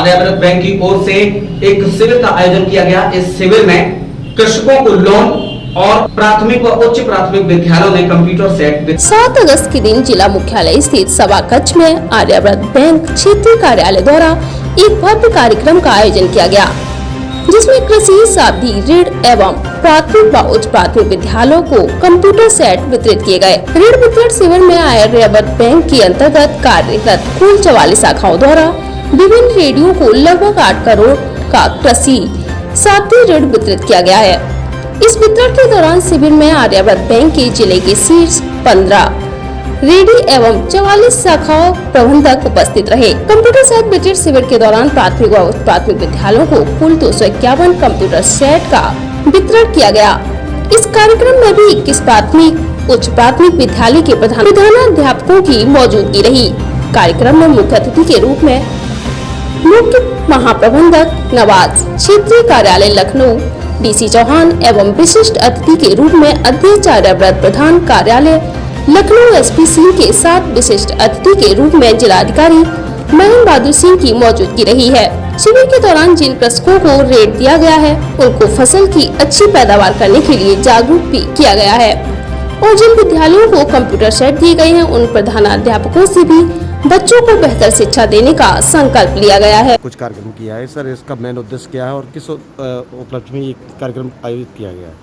Aryavart bank की ओर से एक शिविर का आयोजन किया गया। इस शिविर में कृषकों को लोन और प्राथमिक व उच्च प्राथमिक विद्यालयों में कंप्यूटर सेट 7 अगस्त के दिन जिला मुख्यालय स्थित सभा कक्ष में आर्यावर्त बैंक क्षेत्रीय कार्यालय द्वारा एक भव्य कार्यक्रम का आयोजन किया गया, जिसमें कृषि सावधि ऋण एवं प्राथमिक व उच्च प्राथमिक विद्यालयों को कंप्यूटर सेट वितरित किए गए। ऋण वितरण शिविर में आर्यावर्त बैंक के अंतर्गत कार्यरत कुल 44 शाखाओं द्वारा विभिन्न रेडियो को लगभग 8 करोड़ का कृषि सावधि ऋण वितरित किया गया है। इस वितरण के दौरान शिविर में आर्यावर्त बैंक के जिले के शीर्ष 15 रेडी एवं 44 शाखाओं प्रबंधक उपस्थित रहे। कंप्यूटर सेट वितरण शिविर के दौरान प्राथमिक व उच्च प्राथमिक विद्यालयों को कुल 251 कंप्यूटर सेट का वितरण किया गया। इस कार्यक्रम में भी 21 प्राथमिक उच्च प्राथमिक विद्यालय के प्रधानाध्यापकों की मौजूदगी रही। कार्यक्रम में मुख्य अतिथि के रूप में मुख्य महाप्रबंधक नवाज, क्षेत्रीय कार्यालय लखनऊ डीसी चौहान एवं विशिष्ट अतिथि के रूप में अध्यक्ष आर्यावर्त प्रधान कार्यालय लखनऊ एसपी सिंह के साथ विशिष्ट अतिथि के रूप में जिलाधिकारी महेंद्र बहादुर सिंह की मौजूदगी रही है। शिविर के दौरान जिन कृषकों को ऋण दिया गया है, उनको फसल की अच्छी पैदावार करने के लिए जागरूक भी किया गया है और जिन विद्यालयों को कंप्यूटर सेट दिए गए हैं, उन प्रधानाध्यापकों से भी बच्चों को बेहतर शिक्षा देने का संकल्प लिया गया है। कुछ कार्यक्रम किया है सर, इसका मेन उद्देश्य क्या है और किस उपलक्ष्य में ये कार्यक्रम आयोजित किया गया है?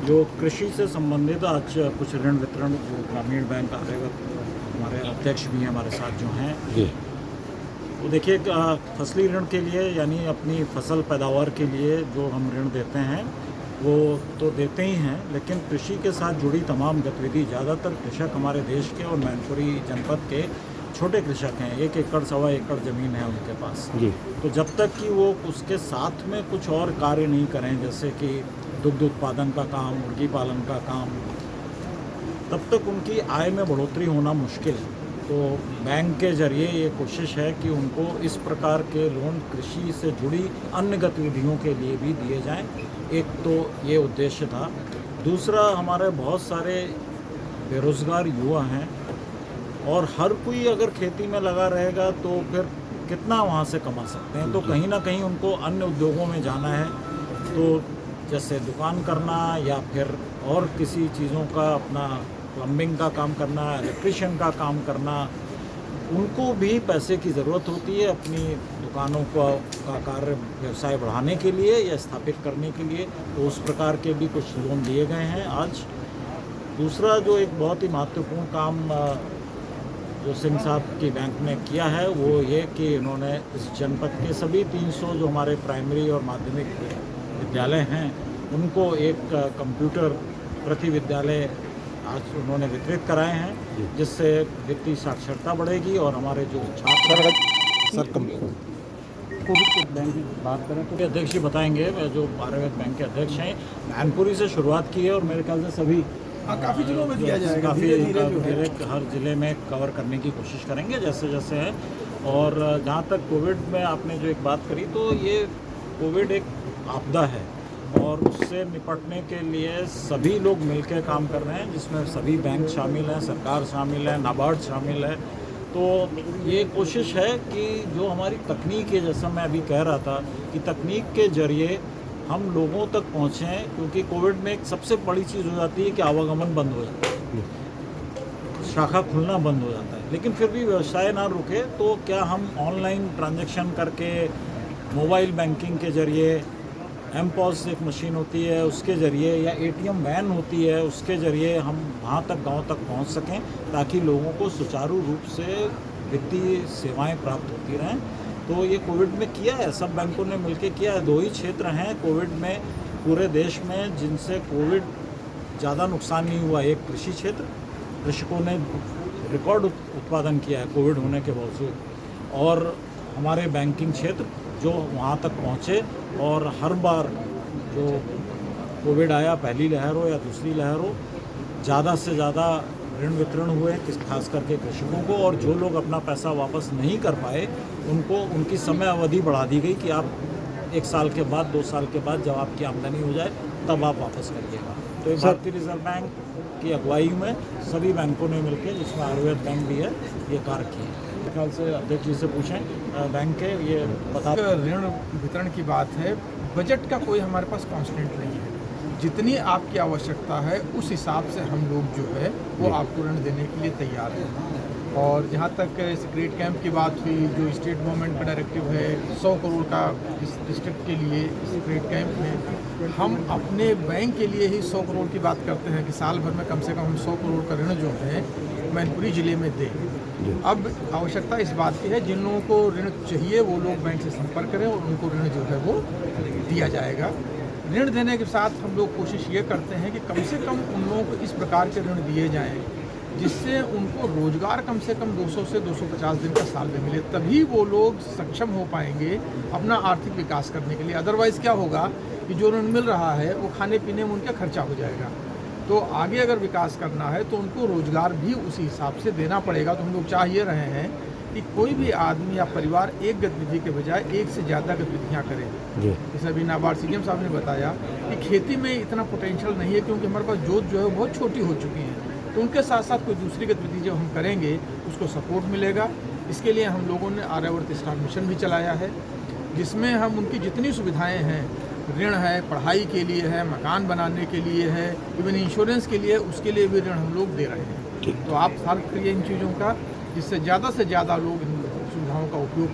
जो कृषि से संबंधित आज कुछ ऋण वितरण जो ग्रामीण बैंक आर्यावर्त हमारे अध्यक्ष भी हमारे साथ जो हैं जी, वो देखिए फसली ऋण के लिए यानी अपनी फसल पैदावार के लिए जो हम ऋण देते हैं वो तो देते ही हैं, लेकिन कृषि के साथ जुड़ी तमाम गतिविधि ज़्यादातर कृषक हमारे देश के और मैनपुरी जनपद के छोटे कृषक हैं। 1 एकड़ सवा एकड़ ज़मीन है उनके पास जी। तो जब तक कि वो उसके साथ में कुछ और कार्य नहीं करें, जैसे कि दुग्ध उत्पादन का काम, मुर्गी पालन का काम, तब तक उनकी आय में बढ़ोतरी होना मुश्किल है। तो बैंक के जरिए ये कोशिश है कि उनको इस प्रकार के लोन कृषि से जुड़ी अन्य गतिविधियों के लिए भी दिए जाएं। एक तो ये उद्देश्य था। दूसरा, हमारे बहुत सारे बेरोज़गार युवा हैं और हर कोई अगर खेती में लगा रहेगा तो फिर कितना वहाँ से कमा सकते हैं, तो कहीं ना कहीं उनको अन्य उद्योगों में जाना है। तो जैसे दुकान करना या फिर और किसी चीज़ों का अपना प्लम्बिंग का काम करना, इलेक्ट्रिशियन का काम करना, उनको भी पैसे की ज़रूरत होती है अपनी दुकानों का कार्य व्यवसाय बढ़ाने के लिए या स्थापित करने के लिए। तो उस प्रकार के भी कुछ लोन दिए गए हैं आज। दूसरा जो एक बहुत ही महत्वपूर्ण काम जो सिंह साहब की बैंक ने किया है वो ये कि उन्होंने इस जनपद के सभी 300 जो हमारे प्राइमरी और माध्यमिक विद्यालय हैं उनको एक कंप्यूटर प्रति विद्यालय आज उन्होंने वितरित कराए हैं, जिससे वित्तीय साक्षरता बढ़ेगी और हमारे जो छात्र बैंक की बात करें तो अध्यक्ष जी बताएंगे, जो आर्यावर्त बैंक के अध्यक्ष हैं। मैनपुरी से शुरुआत की है और मेरे ख्याल से सभी काफ़ी जिलों में किया जाएगा, काफ़ी धीरे हर ज़िले में कवर करने की कोशिश करेंगे जैसे जैसे है। और जहाँ तक कोविड में आपने जो एक बात करी, तो ये कोविड एक आपदा है और उससे निपटने के लिए सभी लोग मिलकर काम कर रहे हैं, जिसमें सभी बैंक शामिल हैं, सरकार शामिल है, नाबार्ड शामिल है। तो ये कोशिश है कि जो हमारी तकनीक है, जैसा मैं अभी कह रहा था कि तकनीक के जरिए हम लोगों तक पहुँचें, क्योंकि कोविड में एक सबसे बड़ी चीज़ हो जाती है कि आवागमन बंद हो जाता है, शाखा खुलना बंद हो जाता है, लेकिन फिर भी व्यवसाय ना रुके। तो क्या हम ऑनलाइन ट्रांजैक्शन करके, मोबाइल बैंकिंग के जरिए, एमपॉस एक मशीन होती है उसके ज़रिए, या एटीएम वैन होती है उसके ज़रिए हम वहाँ तक गांव तक पहुँच सकें, ताकि लोगों को सुचारू रूप से वित्तीय सेवाएं प्राप्त होती रहें। तो ये कोविड में किया है, सब बैंकों ने मिलकर किया है। 2 ही क्षेत्र हैं कोविड में पूरे देश में जिनसे कोविड ज़्यादा नुकसान नहीं हुआ। एक कृषि क्षेत्र, कृषकों ने रिकॉर्ड उत्पादन किया है कोविड होने के बावजूद, और हमारे बैंकिंग क्षेत्र जो वहाँ तक पहुँचे। और हर बार जो कोविड आया, पहली लहर हो या दूसरी लहर हो, ज़्यादा से ज़्यादा ऋण वितरण हुए खास करके कृषकों को, और जो लोग अपना पैसा वापस नहीं कर पाए उनको उनकी समय अवधि बढ़ा दी गई कि आप 1 साल के बाद, 2 साल के बाद जब आपकी आमदनी हो जाए तब आप वापस करिएगा। तो ये भारतीय रिजर्व बैंक की अगुवाई में सभी बैंकों ने मिलकर, जिसमें आर्यावर्त बैंक भी है, ये कार्य किया है। ख्याल से अध्यक्ष जी से पूछें बैंक के ये बता ऋण वितरण की बात है, बजट का कोई हमारे पास कांस्टेंट नहीं है। जितनी आपकी आवश्यकता है उस हिसाब से हम लोग जो है वो आपको ऋण देने के लिए तैयार हैं। और जहाँ तक सीक्रेट कैंप की बात हुई, जो स्टेट गवर्नमेंट का डायरेक्टिव है 100 करोड़ का इस डिस्ट्रिक्ट के लिए सीक्रेट कैंप में, हम अपने बैंक के लिए ही 100 करोड़ की बात करते हैं कि साल भर में कम से कम हम 100 करोड़ का ऋण जो है मैनपुरी ज़िले में दें। अब आवश्यकता इस बात की है, जिन लोगों को ऋण चाहिए वो लोग बैंक से संपर्क करें और उनको ऋण जो है वो दिया जाएगा। ऋण देने के साथ हम लोग कोशिश ये करते हैं कि कम से कम उन लोगों को इस प्रकार के ऋण दिए जाएं जिससे उनको रोजगार कम से कम 200 से 250 दिन का साल में मिले, तभी वो लोग सक्षम हो पाएंगे अपना आर्थिक विकास करने के लिए। अदरवाइज़ क्या होगा कि जो ऋण मिल रहा है वो खाने पीने में उनका खर्चा हो जाएगा। तो आगे अगर विकास करना है तो उनको रोजगार भी उसी हिसाब से देना पड़ेगा। तो हम लोग चाह ये रहे हैं कि कोई भी आदमी या परिवार एक गतिविधि के बजाय एक से ज़्यादा गतिविधियाँ करें। जैसे अभी नाबार्ड सीएम साहब ने बताया कि खेती में इतना पोटेंशियल नहीं है क्योंकि हमारे पास जोत जो है बहुत छोटी हो चुकी है, तो उनके साथ साथ कोई दूसरी गतिविधि जो हम करेंगे उसको सपोर्ट मिलेगा। इसके लिए हम लोगों ने आर्यावर्त स्टार मिशन भी चलाया है, जिसमें हम उनकी जितनी सुविधाएं हैं, ऋण है, पढ़ाई के लिए है, मकान बनाने के लिए है, इवन इंश्योरेंस के लिए, उसके लिए भी ऋण हम लोग दे रहे हैं। तो आप सर्व करिए इन चीज़ों का, जिससे ज़्यादा से ज़्यादा लोग इन सुविधाओं का उपयोग